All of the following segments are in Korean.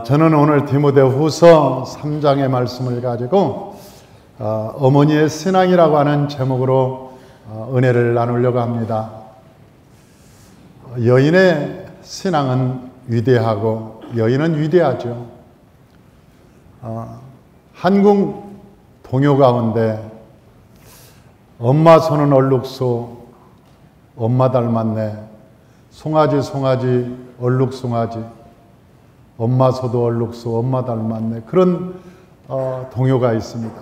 저는 오늘 디모데후서 3장의 말씀을 가지고 어머니의 신앙이라고 하는 제목으로 은혜를 나누려고 합니다. 여인의 신앙은 위대하고 여인은 위대하죠. 한국 동요 가운데 엄마 손은 얼룩소 엄마 닮았네 송아지 송아지 얼룩송아지 엄마 소도 얼룩소 엄마 닮았네 그런 동요가 있습니다.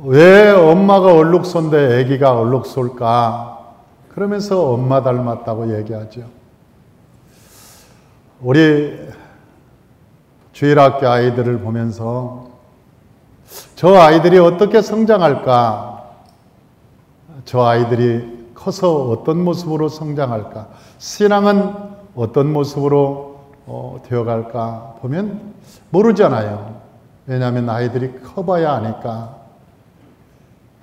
왜 엄마가 얼룩소인데 아기가 얼룩소일까? 그러면서 엄마 닮았다고 얘기하죠. 우리 주일학교 아이들을 보면서 저 아이들이 어떻게 성장할까? 저 아이들이 커서 어떤 모습으로 성장할까? 신앙은 어떤 모습으로 되어갈까? 보면 모르잖아요. 왜냐하면 아이들이 커봐야 아니까.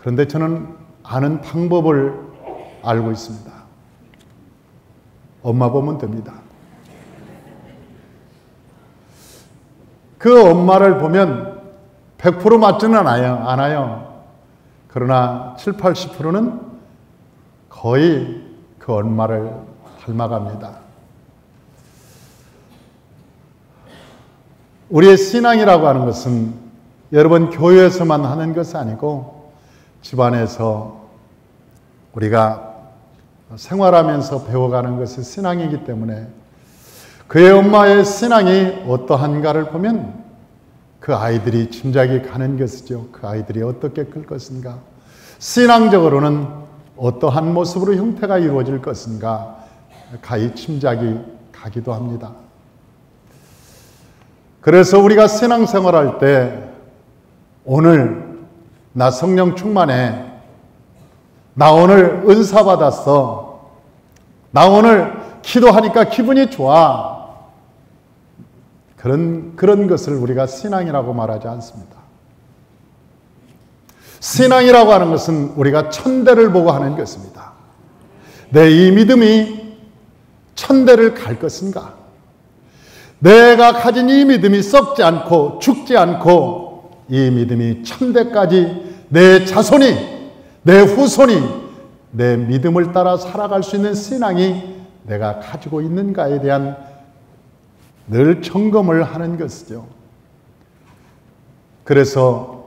그런데 저는 아는 방법을 알고 있습니다. 엄마 보면 됩니다. 그 엄마를 보면 100% 맞지는 않아요. 그러나 70, 80%는 거의 그 엄마를 닮아갑니다. 우리의 신앙이라고 하는 것은 여러분 교회에서만 하는 것이 아니고 집안에서 우리가 생활하면서 배워가는 것이 신앙이기 때문에 그의 엄마의 신앙이 어떠한가를 보면 그 아이들이 짐작이 가는 것이죠. 그 아이들이 어떻게 클 것인가? 신앙적으로는 어떠한 모습으로 형태가 이루어질 것인가? 가히 짐작이 가기도 합니다. 그래서 우리가 신앙생활할 때 오늘 나 성령 충만해, 나 오늘 은사 받았어, 나 오늘 기도하니까 기분이 좋아, 그런 것을 우리가 신앙이라고 말하지 않습니다. 신앙이라고 하는 것은 우리가 천대를 보고 하는 것입니다. 내 이 믿음이 천대를 갈 것인가? 내가 가진 이 믿음이 썩지 않고 죽지 않고 이 믿음이 천대까지 내 자손이, 내 후손이 내 믿음을 따라 살아갈 수 있는 신앙이 내가 가지고 있는가에 대한 늘 점검을 하는 것이죠. 그래서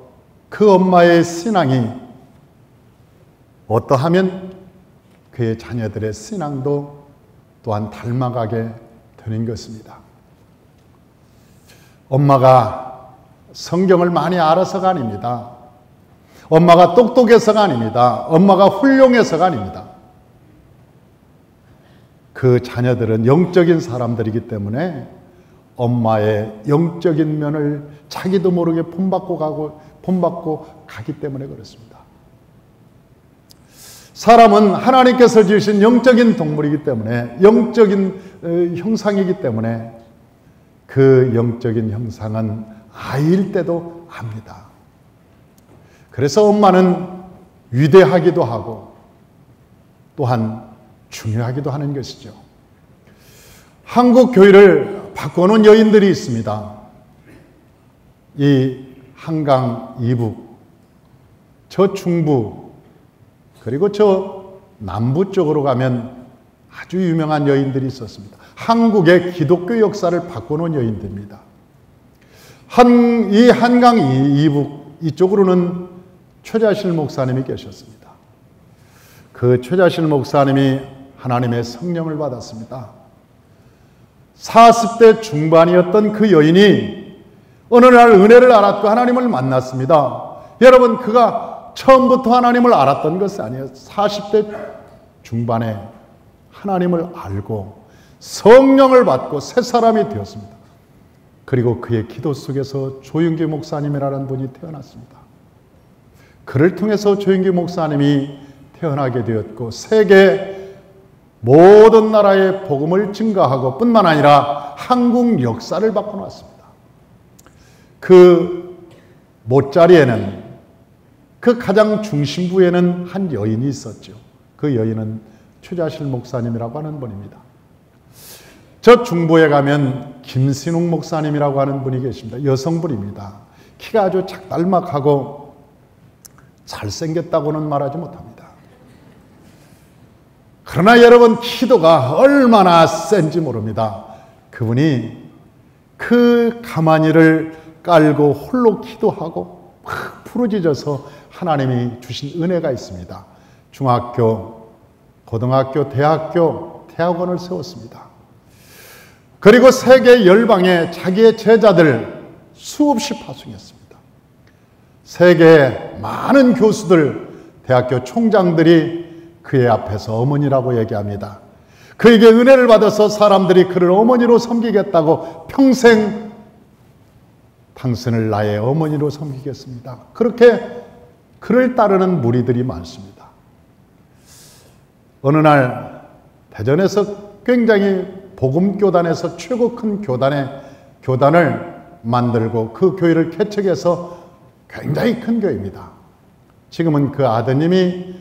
그 엄마의 신앙이 어떠하면 그의 자녀들의 신앙도 또한 닮아가게 되는 것입니다. 엄마가 성경을 많이 알아서가 아닙니다. 엄마가 똑똑해서가 아닙니다. 엄마가 훌륭해서가 아닙니다. 그 자녀들은 영적인 사람들이기 때문에 엄마의 영적인 면을 자기도 모르게 본받고 가기 때문에 그렇습니다. 사람은 하나님께서 지으신 영적인 동물이기 때문에 영적인 형상이기 때문에 그 영적인 형상은 아이일 때도 압니다. 그래서 엄마는 위대하기도 하고 또한 중요하기도 하는 것이죠. 한국 교회를 바꿔놓은 여인들이 있습니다. 이 한강 이북, 저 중부, 그리고 저 남부 쪽으로 가면 아주 유명한 여인들이 있었습니다. 한국의 기독교 역사를 바꿔놓은 여인들입니다. 이 한강 이북 이쪽으로는 최자실 목사님이 계셨습니다. 그 최자실 목사님이 하나님의 성령을 받았습니다. 40대 중반이었던 그 여인이 어느 날 은혜를 알았고 하나님을 만났습니다. 여러분, 그가 처음부터 하나님을 알았던 것이 아니에요. 40대 중반에 하나님을 알고 성령을 받고 새 사람이 되었습니다. 그리고 그의 기도 속에서 조윤기 목사님이라는 분이 태어났습니다. 그를 통해서 조윤기 목사님이 태어나게 되었고 세계 모든 나라의 복음을 증가하고 뿐만 아니라 한국 역사를 바꿔놨습니다. 그 못자리에는 그 가장 중심부에는 한 여인이 있었죠. 그 여인은 추자실 목사님이라고 하는 분입니다. 저 중부에 가면 김신웅 목사님이라고 하는 분이 계십니다. 여성분입니다. 키가 아주 작달막하고 잘생겼다고는 말하지 못합니다. 그러나 여러분, 기도가 얼마나 센지 모릅니다. 그분이 그 가마니를 깔고 홀로 기도하고 막 부르짖어서 하나님이 주신 은혜가 있습니다. 중학교, 고등학교, 대학원을 세웠습니다. 그리고 세계 열방에 자기의 제자들 수없이 파송했습니다. 세계 많은 교수들, 대학교 총장들이 그의 앞에서 어머니라고 얘기합니다. 그에게 은혜를 받아서 사람들이 그를 어머니로 섬기겠다고 평생 당신을 나의 어머니로 섬기겠습니다. 그렇게 그를 따르는 무리들이 많습니다. 어느 날 대전에서 굉장히 복음교단에서 최고 큰 교단을 만들고 그 교회를 개척해서 굉장히 큰 교회입니다. 지금은 그 아드님이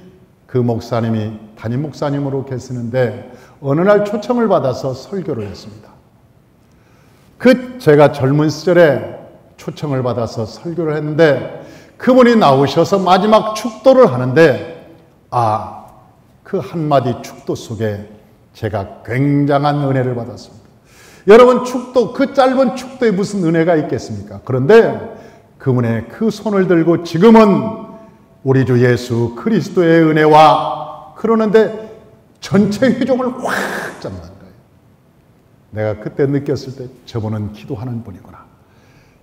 그 목사님이 담임 목사님으로 계시는데 어느 날 초청을 받아서 설교를 했습니다. 제가 젊은 시절에 초청을 받아서 설교를 했는데 그분이 나오셔서 마지막 축도를 하는데 그 한마디 축도 속에 제가 굉장한 은혜를 받았습니다. 여러분, 축도, 그 짧은 축도에 무슨 은혜가 있겠습니까? 그런데 그분의 그 손을 들고 지금은 우리 주 예수 그리스도의 은혜와 그러는데 전체 회종을 확 잡는 거예요. 내가 그때 느꼈을 때 저분은 기도하는 분이구나.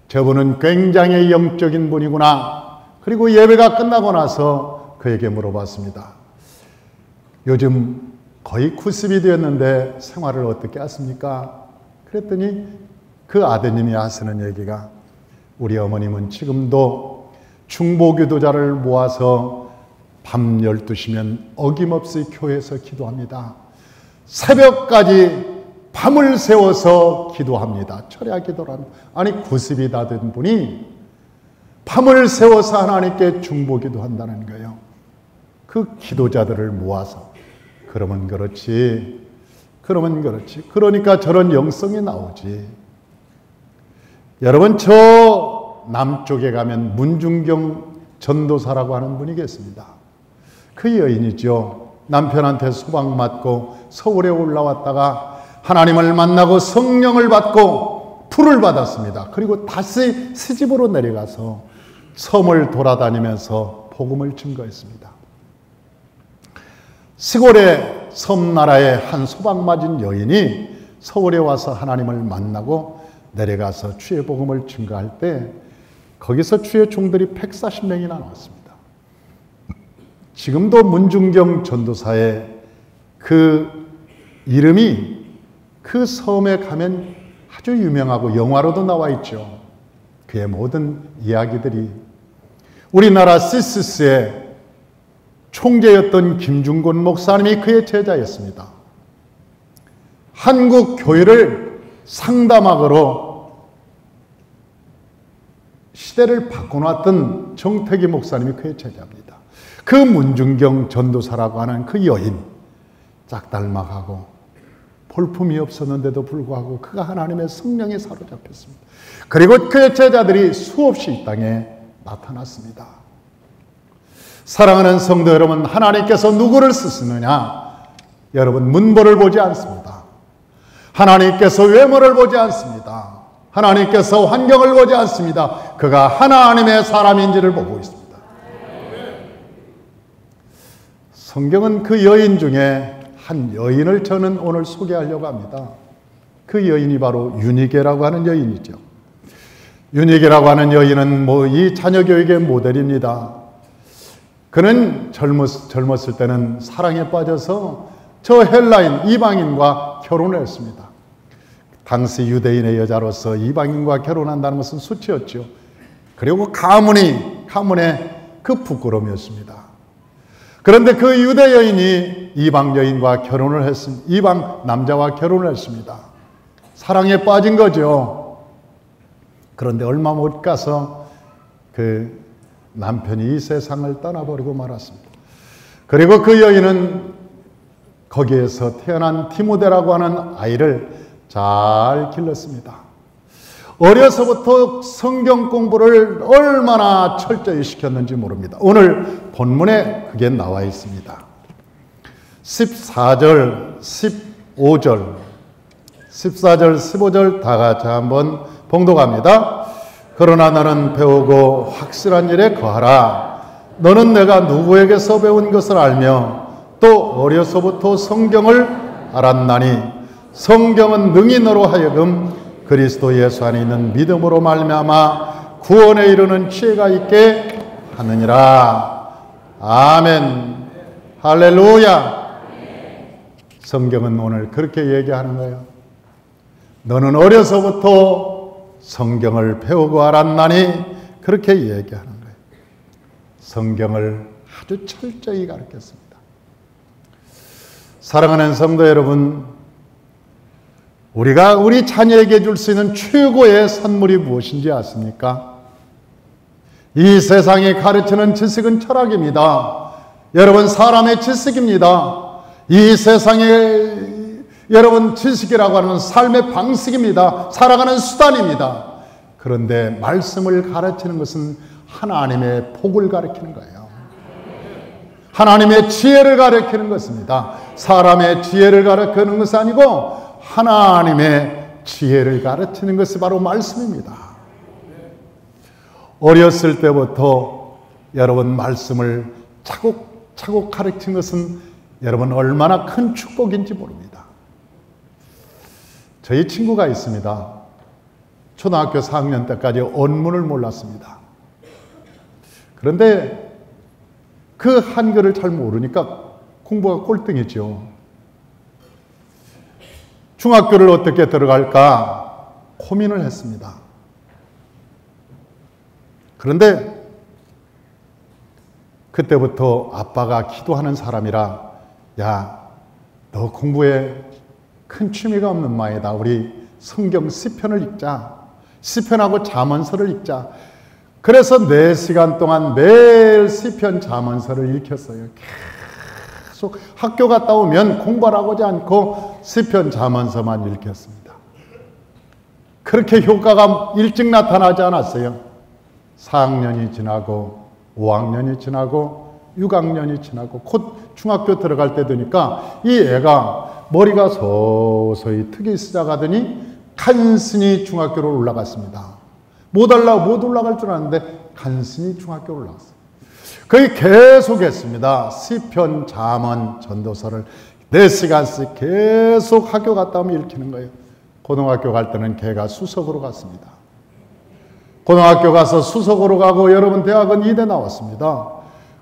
저분은 굉장히 영적인 분이구나. 그리고 예배가 끝나고 나서 그에게 물어봤습니다. 요즘 거의 90이 되었는데 생활을 어떻게 하십니까? 그랬더니 그 아드님이 하시는 얘기가 우리 어머님은 지금도 중보기도자를 모아서 밤 12시면 어김없이 교회에서 기도합니다. 새벽까지 밤을 새워서 기도합니다. 철야 기도를 합니다. 아니 90이 다 된 분이 밤을 새워서 하나님께 중보기도 한다는 거예요. 그 기도자들을 모아서 그러면 그렇지. 그러니까 저런 영성이 나오지. 여러분, 저 남쪽에 가면 문중경 전도사라고 하는 분이 계십니다. 그 여인이죠. 남편한테 소방 맞고 서울에 올라왔다가 하나님을 만나고 성령을 받고 불을 받았습니다. 그리고 다시 시집으로 내려가서 섬을 돌아다니면서 복음을 증거했습니다. 시골의 섬나라의 한 소방 맞은 여인이 서울에 와서 하나님을 만나고 내려가서 주의 복음을 증거할 때 거기서 주의 종들이 140명이나 나왔습니다. 지금도 문중경 전도사의 그 이름이 그 섬에 가면 아주 유명하고 영화로도 나와 있죠. 그의 모든 이야기들이 우리나라 시스스의 총재였던 김중곤 목사님이 그의 제자였습니다. 한국 교회를 상담학으로 시대를 바꿔놨던 정태기 목사님이 그의 제자입니다. 그 문중경 전도사라고 하는 그 여인, 짝달막하고 볼품이 없었는데도 불구하고 그가 하나님의 성령에 사로잡혔습니다. 그리고 그의 제자들이 수없이 이 땅에 나타났습니다. 사랑하는 성도 여러분, 하나님께서 누구를 쓰시느냐? 여러분, 문보를 보지 않습니다. 하나님께서 외모를 보지 않습니다. 하나님께서 환경을 보지 않습니다. 그가 하나님의 사람인지를 보고 있습니다. 성경은 그 여인 중에 한 여인을 저는 오늘 소개하려고 합니다. 그 여인이 바로 윤희계라고 하는 여인이죠. 윤희계라고 하는 여인은 이 자녀교육의 모델입니다. 그는 젊었을 때는 사랑에 빠져서 저 헬라인 이방인과 결혼을 했습니다. 당시 유대인의 여자로서 이방인과 결혼한다는 것은 수치였죠. 그리고 가문의 그 부끄러움이었습니다. 그런데 그 유대 여인이 이방 여인과 결혼을 했습니다. 이방 남자와 결혼을 했습니다. 사랑에 빠진 거죠. 그런데 얼마 못 가서 그 남편이 이 세상을 떠나버리고 말았습니다. 그리고 그 여인은 거기에서 태어난 디모데라고 하는 아이를 잘 길렀습니다. 어려서부터 성경 공부를 얼마나 철저히 시켰는지 모릅니다. 오늘 본문에 그게 나와 있습니다. 14절, 15절, 14절, 15절 다 같이 한번 봉독합니다. 그러나 너는 배우고 확실한 일에 거하라. 너는 내가 누구에게서 배운 것을 알며 또 어려서부터 성경을 알았나니 성경은 능히 너로 하여금 그리스도 예수 안에 있는 믿음으로 말미암아 구원에 이르는 지혜가 있게 하느니라. 아멘. 할렐루야. 성경은 오늘 그렇게 얘기하는 거예요. 너는 어려서부터 성경을 배우고 알았나니 그렇게 얘기하는 거예요. 성경을 아주 철저히 가르쳤습니다. 사랑하는 성도 여러분, 우리가 우리 자녀에게 줄 수 있는 최고의 선물이 무엇인지 아십니까? 이 세상이 가르치는 지식은 철학입니다. 여러분, 사람의 지식입니다. 이 세상의 여러분 지식이라고 하는 삶의 방식입니다. 살아가는 수단입니다. 그런데 말씀을 가르치는 것은 하나님의 복을 가르치는 거예요. 하나님의 지혜를 가르치는 것입니다. 사람의 지혜를 가르치는 것이 아니고 하나님의 지혜를 가르치는 것이 바로 말씀입니다. 어렸을 때부터 여러분 말씀을 차곡차곡 가르친 것은 여러분 얼마나 큰 축복인지 모릅니다. 저희 친구가 있습니다. 초등학교 4학년 때까지 언문을 몰랐습니다. 그런데 그 한글을 잘 모르니까 공부가 꼴등이죠. 중학교를 어떻게 들어갈까 고민을 했습니다. 그런데 그때부터 아빠가 기도하는 사람이라, 야, 너 공부에 큰 취미가 없는 마이다. 우리 성경 시편을 읽자. 시편하고 잠언서를 읽자. 그래서 4시간 동안 매일 시편 잠언서를 읽혔어요. 계속 학교 갔다 오면 공부를 하지 않고 시편 잠언서만 읽혔습니다. 그렇게 효과가 일찍 나타나지 않았어요. 4학년이 지나고 5학년이 지나고 6학년이 지나고 곧 중학교 들어갈 때 되니까 이 애가 머리가 서서히 트기 시작하더니 간신히 중학교로 올라갔습니다. 못 올라갈 줄 알았는데 간신히 중학교로 올라갔어요. 거기 계속 했습니다. 시편, 잠언, 전도서를 4시간씩 계속 학교 갔다 오면 읽히는 거예요. 고등학교 갈 때는 걔가 수석으로 갔습니다. 고등학교 가서 수석으로 가고 여러분 대학은 이대 나왔습니다.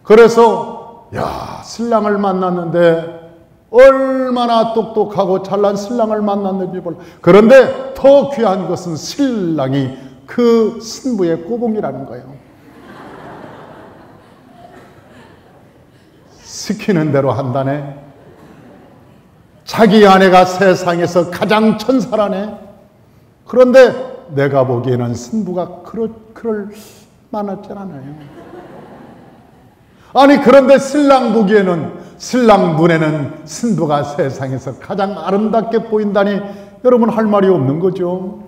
그래서 신랑을 만났는데 얼마나 똑똑하고 잘난 신랑을 만났는지 몰라. 그런데 더 귀한 것은 신랑이 그 신부의 꼬봉이라는 거예요. 시키는 대로 한다네. 자기 아내가 세상에서 가장 천사라네. 그런데 내가 보기에는 신부가 그럴 만하지 않아요. 아니 그런데 신랑 보기에는, 신랑 눈에는 신부가 세상에서 가장 아름답게 보인다니 여러분 할 말이 없는 거죠.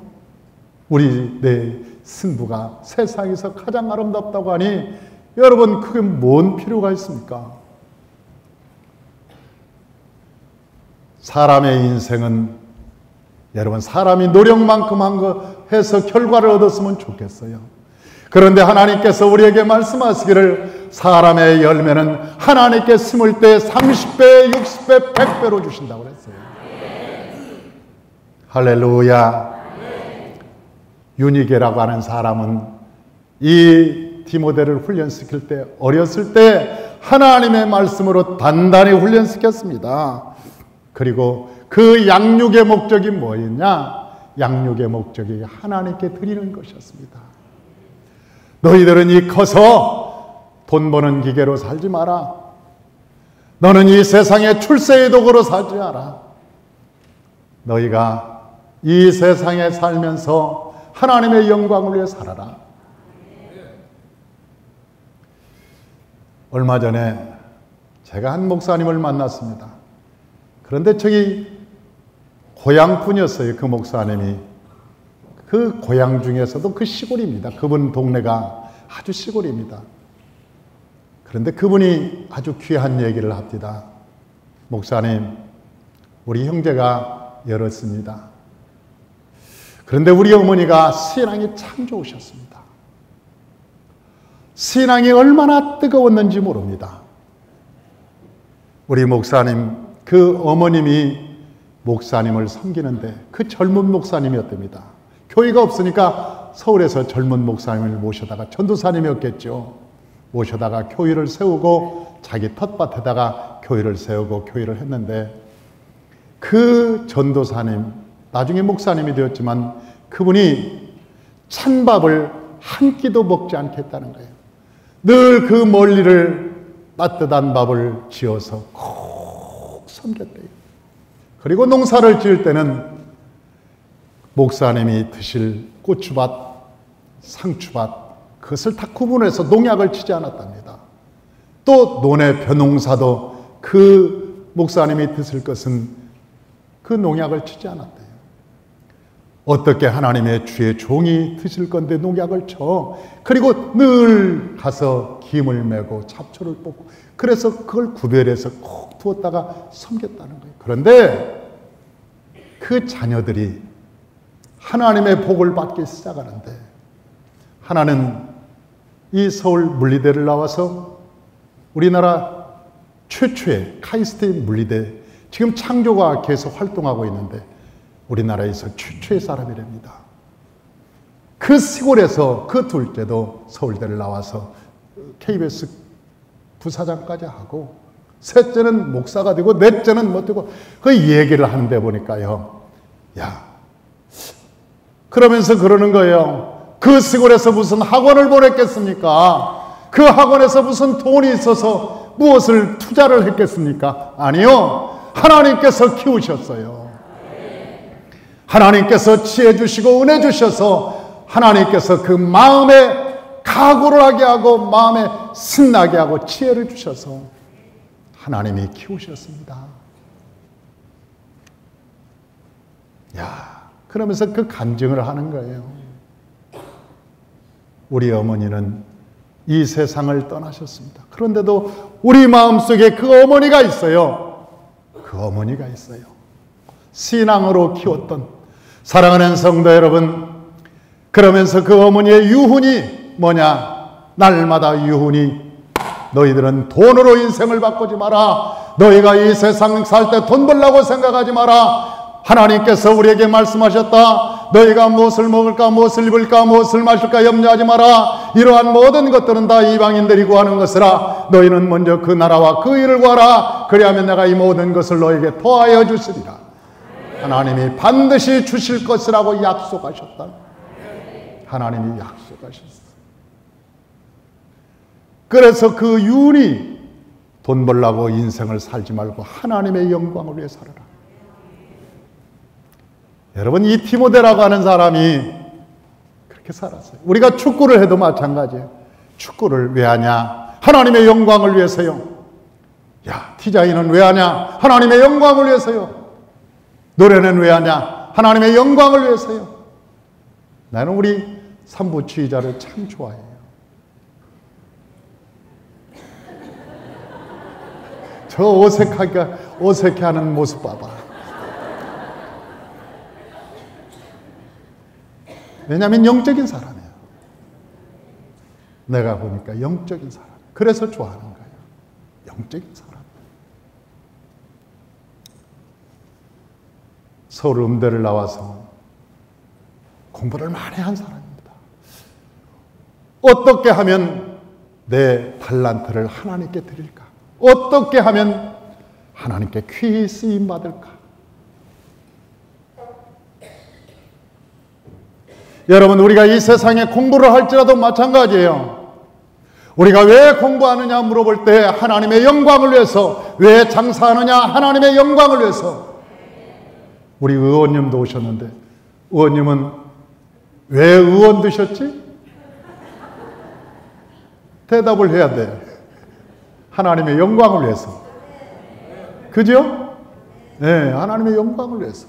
우리 내 신부가 세상에서 가장 아름답다고 하니 여러분 그게 뭔 필요가 있습니까? 사람의 인생은 여러분 사람이 노력만큼 한 거 해서 결과를 얻었으면 좋겠어요. 그런데 하나님께서 우리에게 말씀하시기를 사람의 열매는 하나님께 심을 때 30배, 60배, 100배로 주신다고 그랬어요. 할렐루야. 유니게라고 하는 사람은 이 디모데를 훈련시킬 때 어렸을 때 하나님의 말씀으로 단단히 훈련시켰습니다. 그리고 그 양육의 목적이 뭐였냐? 양육의 목적이 하나님께 드리는 것이었습니다. 너희들은 이 커서 돈 버는 기계로 살지 마라. 너는 이 세상의 출세의 도구로 살지 마라. 너희가 이 세상에 살면서 하나님의 영광을 위해 살아라. 얼마 전에 제가 한 목사님을 만났습니다. 그런데 저기 고향분이었어요. 그 목사님이. 그 고향 중에서도 그 시골입니다. 그분 동네가 아주 시골입니다. 그런데 그분이 아주 귀한 얘기를 합니다. 목사님, 우리 형제가 열었습니다. 그런데 우리 어머니가 신앙이 참 좋으셨습니다. 신앙이 얼마나 뜨거웠는지 모릅니다. 우리 목사님, 그 어머님이 목사님을 섬기는데 그 젊은 목사님이었답니다. 교회가 없으니까 서울에서 젊은 목사님을 모셔다가, 전도사님이었겠죠. 모셔다가 교회를 세우고 자기 텃밭에다가 교회를 세우고 교회를 했는데, 그 전도사님, 나중에 목사님이 되었지만 그분이 찬밥을 한 끼도 먹지 않겠다는 거예요. 늘 그 멀리를 따뜻한 밥을 지어서 콕 섬겼대요. 그리고 농사를 지을 때는 목사님이 드실 고추밭, 상추밭, 그것을 다 구분해서 농약을 치지 않았답니다. 또 논의 벼농사도 그 목사님이 드실 것은 그 농약을 치지 않았대요. 어떻게 하나님의 주의 종이 드실 건데 농약을 쳐. 그리고 늘 가서 김을 메고 잡초를 뽑고, 그래서 그걸 구별해서 콕 두었다가 섬겼다는 거예요. 그런데 그 자녀들이 하나님의 복을 받기 시작하는데, 하나는 이 서울 물리대를 나와서 우리나라 최초의 카이스트 물리대, 지금 창조가 계속 활동하고 있는데 우리나라에서 최초의 사람이랍니다. 그 시골에서 그 둘째도 서울대를 나와서 KBS 부사장까지 하고, 셋째는 목사가 되고 넷째는 뭐 되고, 그 얘기를 하는데 보니까요, 야, 그러면서 그러는 거예요. 그 시골에서 무슨 학원을 보냈겠습니까? 그 학원에서 무슨 돈이 있어서 무엇을 투자를 했겠습니까? 아니요. 하나님께서 키우셨어요. 하나님께서 지혜 주시고 은혜 주셔서 하나님께서 그 마음에 각오를 하게 하고 마음에 신나게 하고 지혜를 주셔서 하나님이 키우셨습니다. 야, 그러면서 그 간증을 하는 거예요. 우리 어머니는 이 세상을 떠나셨습니다. 그런데도 우리 마음속에 그 어머니가 있어요. 그 어머니가 있어요. 신앙으로 키웠던, 사랑하는 성도 여러분, 그러면서 그 어머니의 유훈이 뭐냐? 날마다 유훈이, 너희들은 돈으로 인생을 바꾸지 마라. 너희가 이 세상 살 때 돈 벌라고 생각하지 마라. 하나님께서 우리에게 말씀하셨다. 너희가 무엇을 먹을까, 무엇을 입을까, 무엇을 마실까 염려하지 마라. 이러한 모든 것들은 다 이방인들이 구하는 것이라. 너희는 먼저 그 나라와 그 일을 구하라. 그리하면 내가 이 모든 것을 너희에게 더하여 주시리라. 하나님이 반드시 주실 것이라고 약속하셨다. 하나님이 약속하셨어. 그래서 그 유언이, 돈 벌라고 인생을 살지 말고 하나님의 영광을 위해 살아라. 여러분, 이 디모데라고 하는 사람이 그렇게 살았어요. 우리가 축구를 해도 마찬가지예요. 축구를 왜 하냐? 하나님의 영광을 위해서요. 야, 디자인은 왜 하냐? 하나님의 영광을 위해서요. 노래는 왜 하냐? 하나님의 영광을 위해서요. 나는 우리 삼부주의자를 참 좋아해요. 저 어색해하는 모습 봐봐. 왜냐하면 영적인 사람이에요. 내가 보니까 영적인 사람. 그래서 좋아하는 거예요. 영적인 사람. 서울 음대를 나와서 공부를 많이 한 사람입니다. 어떻게 하면 내 달란트를 하나님께 드릴까? 어떻게 하면 하나님께 귀히 쓰임 받을까? 여러분, 우리가 이 세상에 공부를 할지라도 마찬가지예요. 우리가 왜 공부하느냐 물어볼 때 하나님의 영광을 위해서, 왜 장사하느냐 하나님의 영광을 위해서. 우리 의원님도 오셨는데, 의원님은 왜 의원 되셨지? 대답을 해야 돼. 하나님의 영광을 위해서. 그죠? 네, 하나님의 영광을 위해서.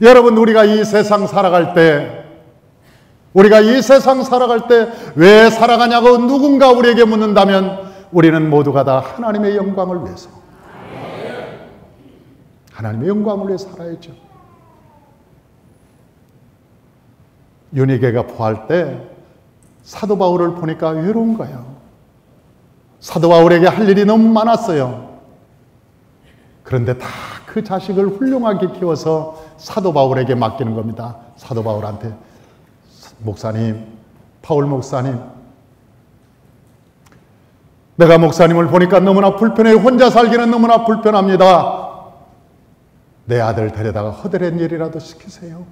여러분, 우리가 이 세상 살아갈 때 왜 살아가냐고 누군가 우리에게 묻는다면 우리는 모두가 다 하나님의 영광을 위해서, 하나님의 영광을 위해 살아야죠. 유니게가 부할 때 사도 바울을 보니까 외로운 거예요. 사도 바울에게 할 일이 너무 많았어요. 그런데 다 그 자식을 훌륭하게 키워서 사도 바울에게 맡기는 겁니다. 사도 바울한테, 목사님, 바울 목사님, 내가 목사님을 보니까 너무나 불편해요. 혼자 살기는 너무나 불편합니다. 내 아들 데려다가 허드렛 일이라도 시키세요.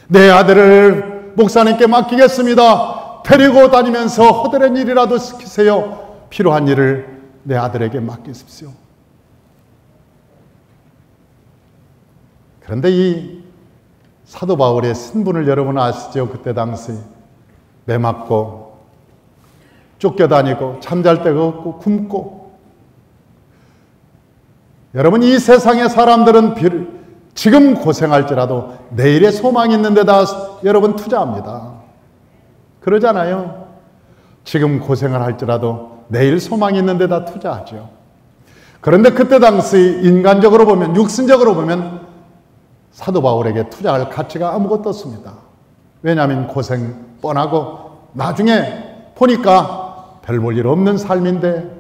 내 아들을 목사님께 맡기겠습니다. 데리고 다니면서 허드렛 일이라도 시키세요. 필요한 일을 내 아들에게 맡기십시오. 그런데 이 사도 바울의 신분을 여러분 아시죠? 그때 당시 매 맞고 쫓겨다니고 잠잘 데가 없고 굶고. 여러분, 이 세상의 사람들은 지금 고생할지라도 내일의 소망이 있는 데다 여러분 투자합니다. 그러잖아요. 지금 고생을 할지라도 내일 소망이 있는 데다 투자하죠. 그런데 그때 당시 인간적으로 보면, 육신적으로 보면 사도 바울에게 투자할 가치가 아무것도 없습니다. 왜냐하면 고생 뻔하고 나중에 보니까 별 볼 일 없는 삶인데,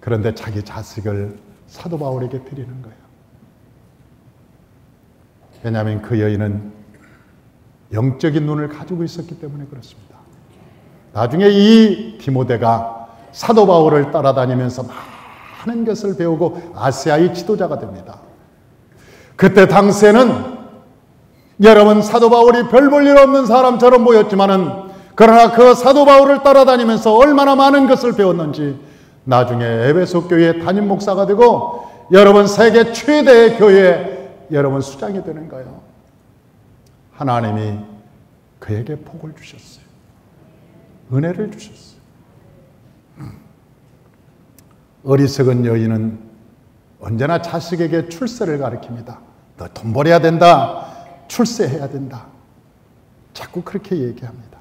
그런데 자기 자식을 사도 바울에게 드리는 거예요. 왜냐하면 그 여인은 영적인 눈을 가지고 있었기 때문에 그렇습니다. 나중에 이 디모데가 사도 바울을 따라다니면서 많은 것을 배우고 아시아의 지도자가 됩니다. 그때 당시에는 여러분, 사도 바울이 별 볼 일 없는 사람처럼 보였지만은, 그러나 그 사도 바울을 따라다니면서 얼마나 많은 것을 배웠는지 나중에 에베소 교회의 담임 목사가 되고 여러분, 세계 최대의 교회에 여러분 수장이 되는 거예요. 하나님이 그에게 복을 주셨어요. 은혜를 주셨어요. 어리석은 여인은 언제나 자식에게 출세를 가르칩니다. 너 돈 벌어야 된다. 출세해야 된다. 자꾸 그렇게 얘기합니다.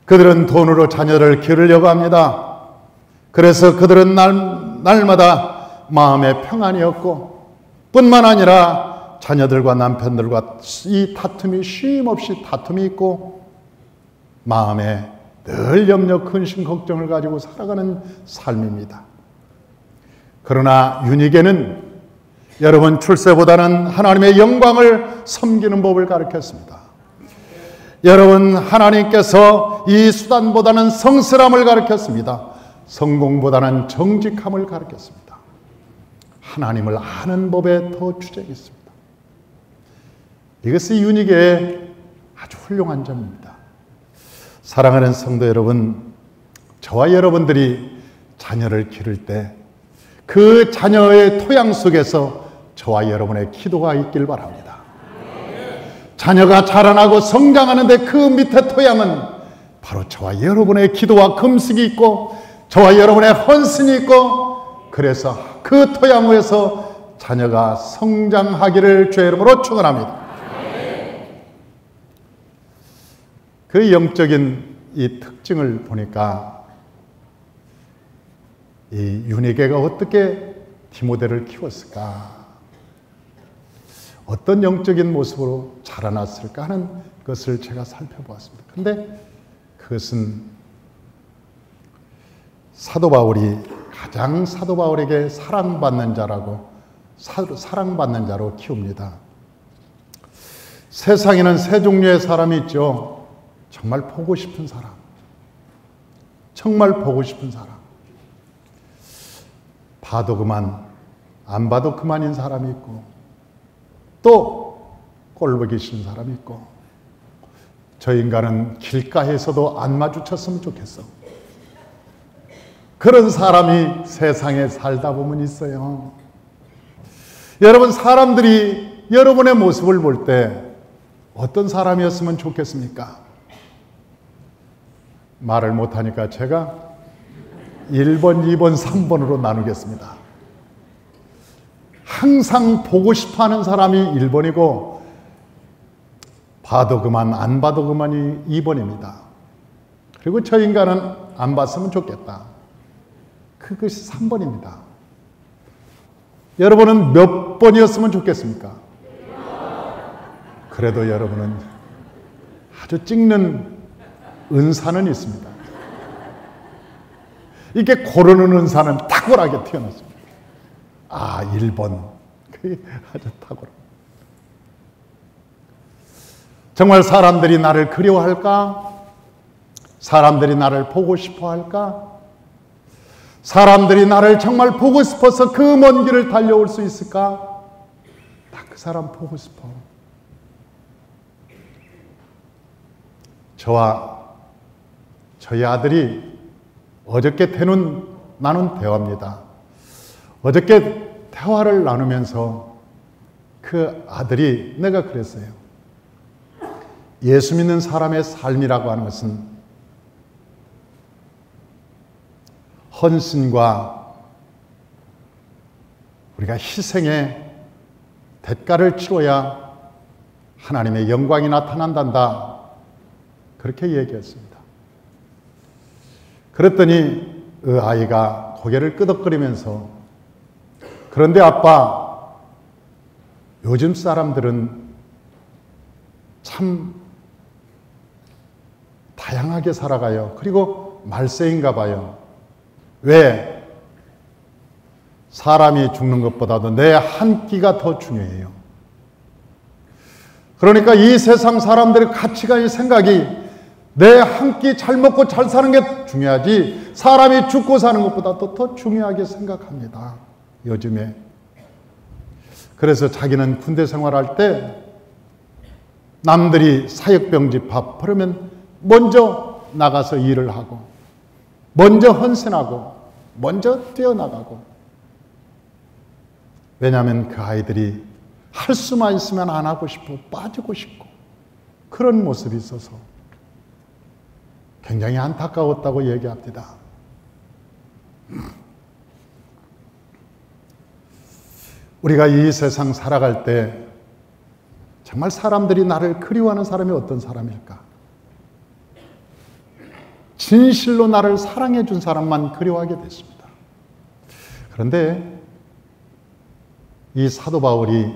그들은 돈으로 자녀를 기르려고 합니다. 그래서 그들은 날마다 마음에 평안이 없고, 뿐만 아니라 자녀들과 남편들과 이 다툼이 쉼없이 다툼이 있고, 마음에 늘 염려, 근심, 걱정을 가지고 살아가는 삶입니다. 그러나 유니게는 여러분, 출세보다는 하나님의 영광을 섬기는 법을 가르쳤습니다. 여러분, 하나님께서 이 수단보다는 성실함을 가르쳤습니다. 성공보다는 정직함을 가르쳤습니다. 하나님을 아는 법에 더 주력이 있습니다. 이것이 유니게의 아주 훌륭한 점입니다. 사랑하는 성도 여러분, 저와 여러분들이 자녀를 기를 때 그 자녀의 토양 속에서 저와 여러분의 기도가 있길 바랍니다. 자녀가 자라나고 성장하는데 그 밑에 토양은 바로 저와 여러분의 기도와 금식이 있고 저와 여러분의 헌신이 있고, 그래서 그 토양 위에서 자녀가 성장하기를 주의 이름으로 축원합니다. 그 영적인 이 특징을 보니까 이 유니게가 어떻게 디모데를 키웠을까? 어떤 영적인 모습으로 자라났을까 하는 것을 제가 살펴보았습니다. 그런데 그것은 사도 바울이 가장 사도 바울에게 사랑받는 자로 키웁니다. 세상에는 세 종류의 사람이 있죠. 정말 보고 싶은 사람, 정말 보고 싶은 사람, 봐도 그만, 안 봐도 그만인 사람이 있고, 또 꼴보기 싫은 사람이 있고, 저 인간은 길가에서도 안 마주쳤으면 좋겠어. 그런 사람이 세상에 살다 보면 있어요. 여러분, 사람들이 여러분의 모습을 볼 때 어떤 사람이었으면 좋겠습니까? 말을 못하니까 제가 1번, 2번, 3번으로 나누겠습니다. 항상 보고 싶어하는 사람이 1번이고 봐도 그만 안 봐도 그만이 2번입니다. 그리고 저 인간은 안 봤으면 좋겠다. 그것이 3번입니다. 여러분은 몇 번이었으면 좋겠습니까? 그래도 여러분은 아주 찍는 은사는 있습니다. 이게 고르는 은사는 탁월하게 튀어났습니다. 1번. 그게 아주 탁월합니다. 정말 사람들이 나를 그리워할까? 사람들이 나를 보고 싶어 할까? 사람들이 나를 정말 보고 싶어서 그 먼 길을 달려올 수 있을까? 나 그 사람 보고 싶어. 저와 저희 아들이 어저께 나눈 대화입니다. 어저께 대화를 나누면서 그 아들이 내가 그랬어요. 예수 믿는 사람의 삶이라고 하는 것은 헌신과 우리가 희생의 대가를 치러야 하나님의 영광이 나타난단다. 그렇게 얘기했습니다. 그랬더니 그 아이가 고개를 끄덕거리면서 그런데 아빠, 요즘 사람들은 참 다양하게 살아가요. 그리고 말세인가 봐요. 왜? 사람이 죽는 것보다도 내 한 끼가 더 중요해요. 그러니까 이 세상 사람들의 가치관의 생각이 내 한 끼 잘 먹고 잘 사는 게 중요하지 사람이 죽고 사는 것보다도 더 중요하게 생각합니다. 요즘에. 그래서 자기는 군대 생활할 때 남들이 사역병 집합 그러면 먼저 나가서 일을 하고 먼저 헌신하고 먼저 뛰어나가고 왜냐하면 그 아이들이 할 수만 있으면 안 하고 싶고 빠지고 싶고 그런 모습이 있어서 굉장히 안타까웠다고 얘기합니다. 우리가 이 세상 살아갈 때 정말 사람들이 나를 그리워하는 사람이 어떤 사람일까? 진실로 나를 사랑해 준 사람만 그리워하게 됐습니다. 그런데 이 사도 바울이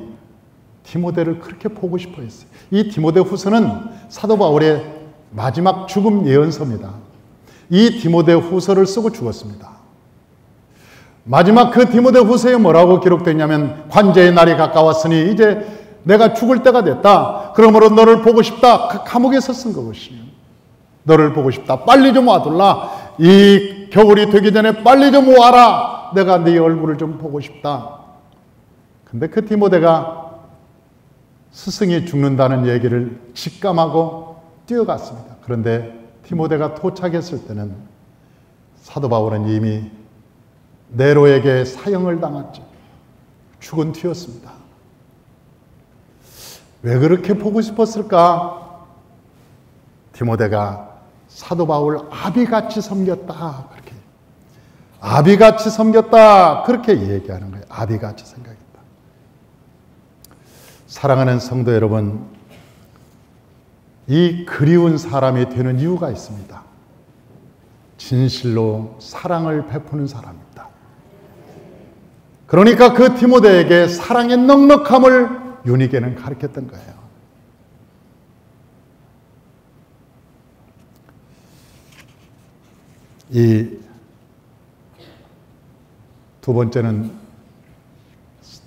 디모데를 그렇게 보고 싶어 했어요. 이 디모데 후서는 사도 바울의 마지막 죽음 예언서입니다. 이 디모데 후서를 쓰고 죽었습니다. 마지막 그 디모데 후서에 뭐라고 기록되냐면 관제의 날이 가까웠으니 이제 내가 죽을 때가 됐다. 그러므로 너를 보고 싶다. 그 감옥에서 쓴 것이에요. 너를 보고 싶다. 빨리 좀 와둘라. 이 겨울이 되기 전에 빨리 좀 와라. 내가 네 얼굴을 좀 보고 싶다. 근데 그 디모데가 스승이 죽는다는 얘기를 직감하고 뛰어갔습니다. 그런데 디모데가 도착했을 때는 사도 바울은 이미 네로에게 사형을 당했죠. 죽은 뒤였습니다. 왜 그렇게 보고 싶었을까? 디모데가 사도 바울 아비같이 섬겼다. 그렇게. 아비같이 섬겼다. 그렇게 얘기하는 거예요. 아비같이 생각했다. 사랑하는 성도 여러분, 이 그리운 사람이 되는 이유가 있습니다. 진실로 사랑을 베푸는 사람입니다. 그러니까 그 디모데에게 사랑의 넉넉함을 유니게는 가르쳤던 거예요. 이 두 번째는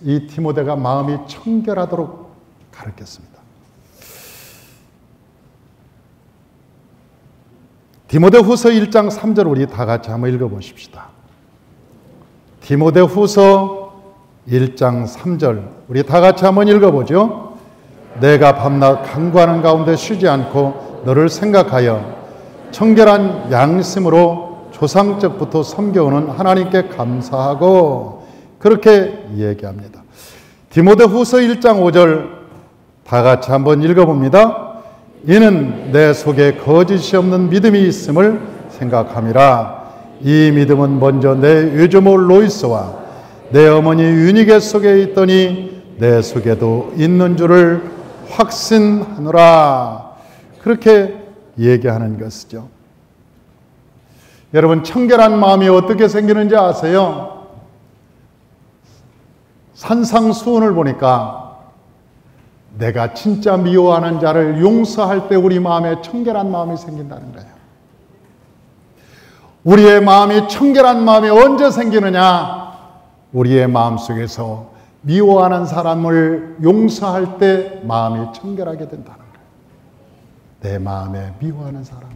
이 디모데가 마음이 청결하도록 가르쳤습니다. 디모데 후서 1장 3절 우리 다 같이 한번 읽어보십시다. 디모데 후서 1장 3절 우리 다 같이 한번 읽어보죠. 내가 밤낮 간구하는 가운데 쉬지 않고 너를 생각하여 청결한 양심으로 조상적부터 섬겨오는 하나님께 감사하고 그렇게 얘기합니다. 디모데 후서 1장 5절 다 같이 한번 읽어봅니다. 이는 내 속에 거짓이 없는 믿음이 있음을 생각함이라. 이 믿음은 먼저 내 외조모 로이스와 내 어머니 유니게 속에 있더니 내 속에도 있는 줄을 확신하노라. 그렇게 얘기하는 것이죠. 여러분, 청결한 마음이 어떻게 생기는지 아세요? 산상수훈을 보니까 내가 진짜 미워하는 자를 용서할 때 우리 마음에 청결한 마음이 생긴다는 거예요. 우리의 마음이 청결한 마음이 언제 생기느냐? 우리의 마음속에서 미워하는 사람을 용서할 때 마음이 청결하게 된다는 거예요. 내 마음에 미워하는 사람을.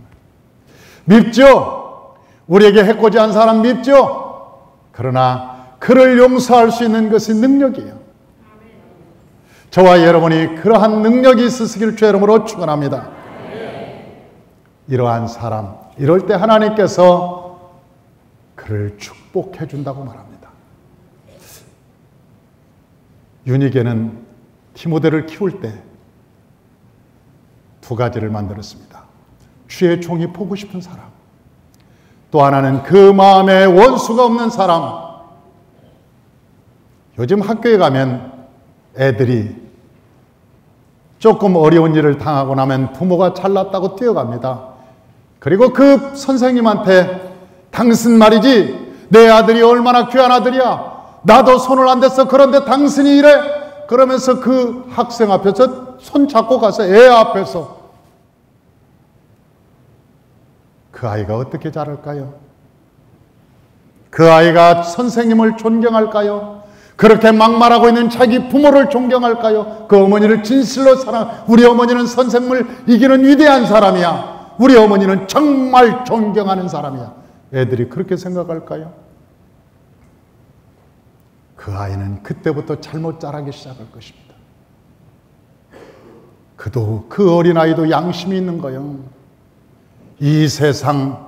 밉죠? 우리에게 해코지한 사람 밉죠? 그러나 그를 용서할 수 있는 것이 능력이에요. 저와 여러분이 그러한 능력이 있으시길 주 이름으로 축원합니다. 이러한 사람, 이럴 때 하나님께서 그를 축복해 준다고 말합니다. 유니게는 디모데를 키울 때 두 가지를 만들었습니다. 주의 종이 보고 싶은 사람, 또 하나는 그 마음에 원수가 없는 사람. 요즘 학교에 가면 애들이 조금 어려운 일을 당하고 나면 부모가 잘났다고 뛰어갑니다. 그리고 그 선생님한테 당신 말이지 내 아들이 얼마나 귀한 아들이야. 나도 손을 안 댔어. 그런데 당신이 이래. 그러면서 그 학생 앞에서 손 잡고 가서 애 앞에서 그 아이가 어떻게 자랄까요? 그 아이가 선생님을 존경할까요? 그렇게 막말하고 있는 자기 부모를 존경할까요? 그 어머니를 진실로 사랑, 우리 어머니는 선생님을 이기는 위대한 사람이야. 우리 어머니는 정말 존경하는 사람이야. 애들이 그렇게 생각할까요? 그 아이는 그때부터 잘못 자라기 시작할 것입니다. 그 어린아이도 양심이 있는 거예요. 이 세상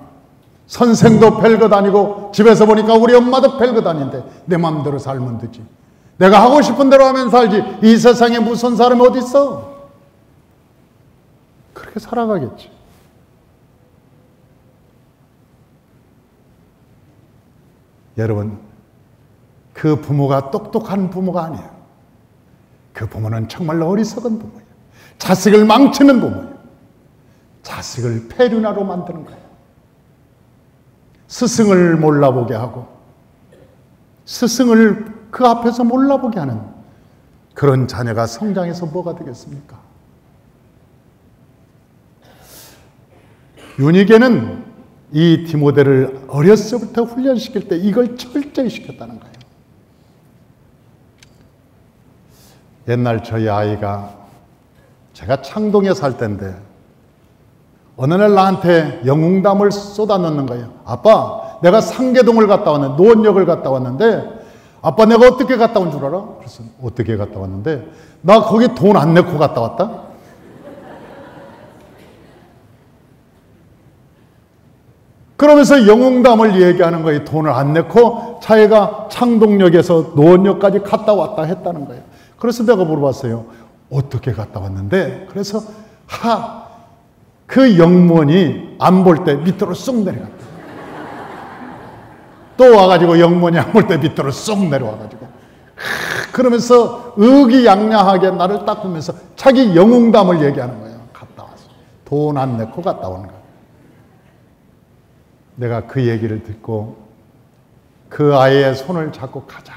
선생도 별것 아니고 집에서 보니까 우리 엄마도 별것 아닌데 내 마음대로 살면 되지. 내가 하고 싶은 대로 하면 살지. 이 세상에 무슨 사람이 어디 있어? 그렇게 살아가겠지. 여러분, 그 부모가 똑똑한 부모가 아니에요. 그 부모는 정말로 어리석은 부모예요. 자식을 망치는 부모예요. 자식을 폐륜하로 만드는 거예요. 스승을 몰라보게 하고 스승을 그 앞에서 몰라보게 하는 그런 자녀가 성장해서 뭐가 되겠습니까? 유니게는 이 디모데를 어렸을 때부터 훈련시킬 때 이걸 철저히 시켰다는 거예요. 옛날 저희 아이가, 제가 창동에 살 때인데 어느 날 나한테 영웅담을 쏟아넣는 거예요. 아빠, 내가 상계동을 갔다 왔는데, 노원역을 갔다 왔는데, 아빠 내가 어떻게 갔다 온 줄 알아? 그래서 어떻게 갔다 왔는데, 나 거기 돈 안 내고 갔다 왔다? 그러면서 영웅담을 얘기하는 거예요. 돈을 안 내고 자기가 창동역에서 노원역까지 갔다 왔다 했다는 거예요. 그래서 내가 물어봤어요. 어떻게 갔다 왔는데? 그래서 그 영문이 안 볼 때 밑으로 쑥 내려갔다. 또 와가지고 영문이 안 볼 때 밑으로 쑥 내려와가지고 그러면서 의기양양하게 나를 딱 보면서 자기 영웅담을 얘기하는 거예요. 갔다 와서 돈 안 내고 갔다 온 거예요. 내가 그 얘기를 듣고 그 아이의 손을 잡고 가자.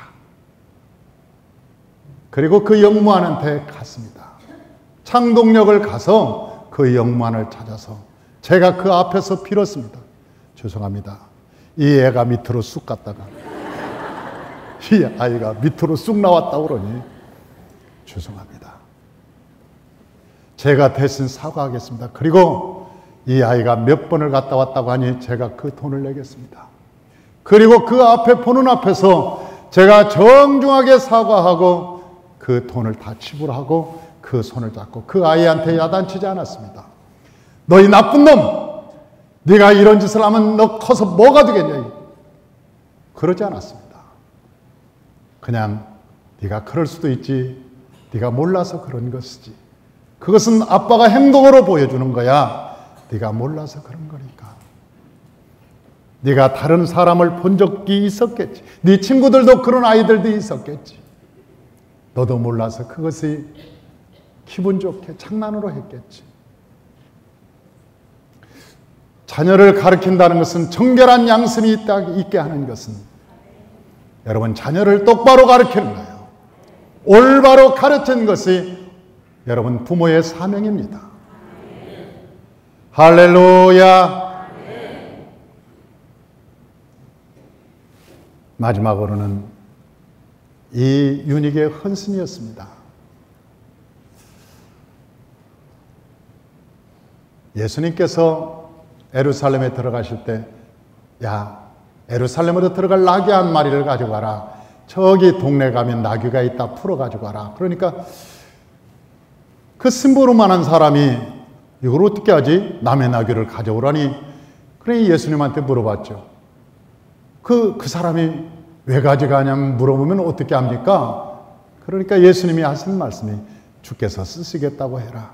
그리고 그 영무원한테 갔습니다. 창동역을 가서 그 영무원을 찾아서 제가 그 앞에서 빌었습니다. 죄송합니다. 이 애가 밑으로 쑥 갔다가 이 아이가 밑으로 쑥 나왔다 그러니 죄송합니다. 제가 대신 사과하겠습니다. 그리고 이 아이가 몇 번을 갔다 왔다고 하니 제가 그 돈을 내겠습니다. 그리고 그 앞에 보는 앞에서 제가 정중하게 사과하고 그 돈을 다 지불하고 그 손을 잡고 그 아이한테 야단치지 않았습니다. 너희 나쁜 놈! 네가 이런 짓을 하면 너 커서 뭐가 되겠냐? 그러지 않았습니다. 그냥 네가 그럴 수도 있지. 네가 몰라서 그런 것이지. 그것은 아빠가 행동으로 보여주는 거야. 네가 몰라서 그런 거니까. 네가 다른 사람을 본 적이 있었겠지. 네 친구들도 그런 아이들도 있었겠지. 너도 몰라서 그것이 기분 좋게 장난으로 했겠지. 자녀를 가르친다는 것은 정결한 양심이 있게 하는 것은 여러분 자녀를 똑바로 가르치는 거예요. 올바로 가르치는 것이 여러분 부모의 사명입니다. 할렐루야. 마지막으로는 이 윤희의 헌신이었습니다. 예수님께서 예루살렘에 들어가실 때, 야, 예루살렘으로 들어갈 나귀 한 마리를 가지고 가라. 저기 동네 가면 나귀가 있다. 풀어 가지고 가라. 그러니까 그 심부름하는 사람이 이걸 어떻게 하지? 남의 나귀를 가져오라니. 그러니 예수님한테 물어봤죠. 그 사람이 왜 가져가냐면 물어보면 어떻게 합니까? 그러니까 예수님이 하신 말씀이 주께서 쓰시겠다고 해라.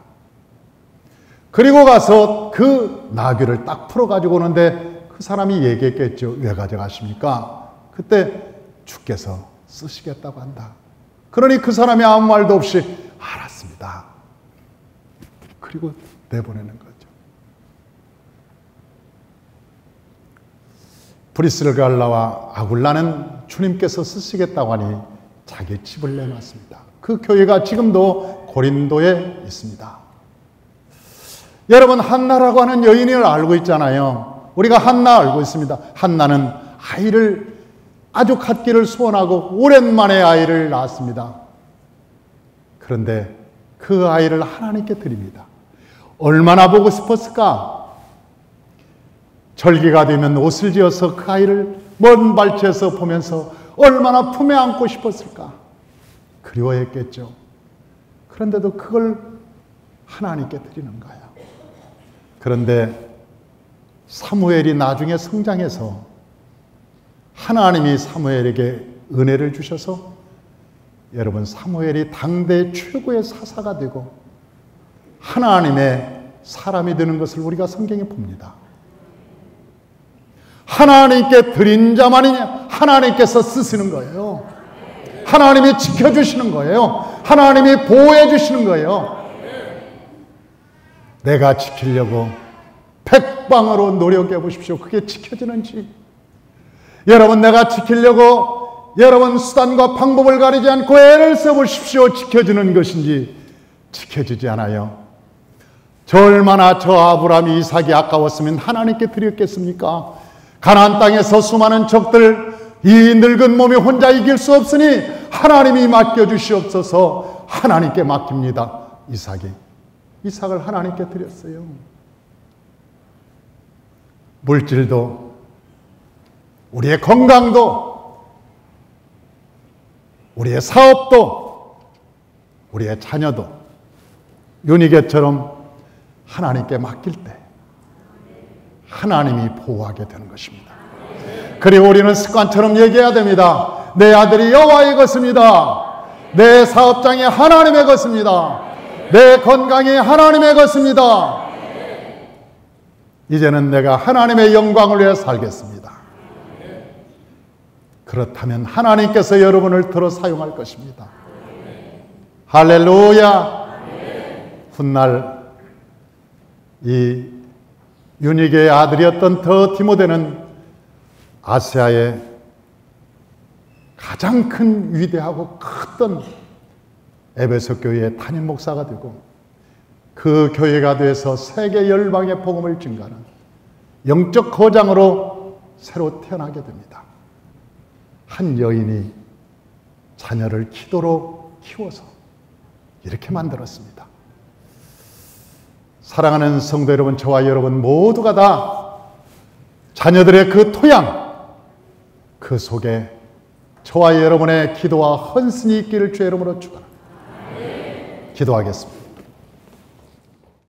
그리고 가서 그 나귀를 딱 풀어 가지고 오는데 그 사람이 얘기했겠죠. 왜 가져가십니까? 그때 주께서 쓰시겠다고 한다. 그러니 그 사람이 아무 말도 없이 알았습니다. 그리고 내보내는 거죠. 브리스갈라와 아굴라는 주님께서 쓰시겠다고 하니 자기 집을 내놨습니다. 그 교회가 지금도 고린도에 있습니다. 여러분, 한나라고 하는 여인을 알고 있잖아요. 우리가 한나 알고 있습니다. 한나는 아이를 아주 갖기를 소원하고 오랜만에 아이를 낳았습니다. 그런데 그 아이를 하나님께 드립니다. 얼마나 보고 싶었을까? 절기가 되면 옷을 지어서 그 아이를 먼 발치에서 보면서 얼마나 품에 안고 싶었을까? 그리워했겠죠. 그런데도 그걸 하나님께 드리는 거예요. 그런데 사무엘이 나중에 성장해서 하나님이 사무엘에게 은혜를 주셔서 여러분 사무엘이 당대 최고의 사사가 되고 하나님의 사람이 되는 것을 우리가 성경에 봅니다. 하나님께 드린 자만이 하나님께서 쓰시는 거예요. 하나님이 지켜주시는 거예요. 하나님이 보호해 주시는 거예요. 내가 지키려고 백방으로 노력해 보십시오. 그게 지켜지는지. 여러분, 내가 지키려고 여러분 수단과 방법을 가리지 않고 애를 써보십시오. 지켜지는 것인지 지켜지지 않아요. 저 얼마나 저 아브라함이 이삭이 아까웠으면 하나님께 드렸겠습니까? 가나안 땅에서 수많은 적들, 이 늙은 몸이 혼자 이길 수 없으니 하나님이 맡겨주시옵소서. 하나님께 맡깁니다. 이삭을 하나님께 드렸어요. 물질도, 우리의 건강도, 우리의 사업도, 우리의 자녀도 윤희계처럼 하나님께 맡길 때 하나님이 보호하게 되는 것입니다. 그리고 우리는 습관처럼 얘기해야 됩니다. 내 아들이 여호와의 것입니다. 내 사업장이 하나님의 것입니다. 내 건강이 하나님의 것입니다. 이제는 내가 하나님의 영광을 위해 살겠습니다. 그렇다면 하나님께서 여러분을 들어 사용할 것입니다. 할렐루야. 훗날 이 윤희계의 아들이었던 더 디모데는 아시아의 가장 큰 위대하고 컸던 에베소 교회의 담임 목사가 되고 그 교회가 돼서 세계 열방의 복음을 증가하는 영적 거장으로 새로 태어나게 됩니다. 한 여인이 자녀를 기도로 키워서 이렇게 만들었습니다. 사랑하는 성도 여러분, 저와 여러분 모두가 다 자녀들의 그 토양, 그 속에 저와 여러분의 기도와 헌신이 있기를 주의 이름으로 축원합니다. 기도하겠습니다.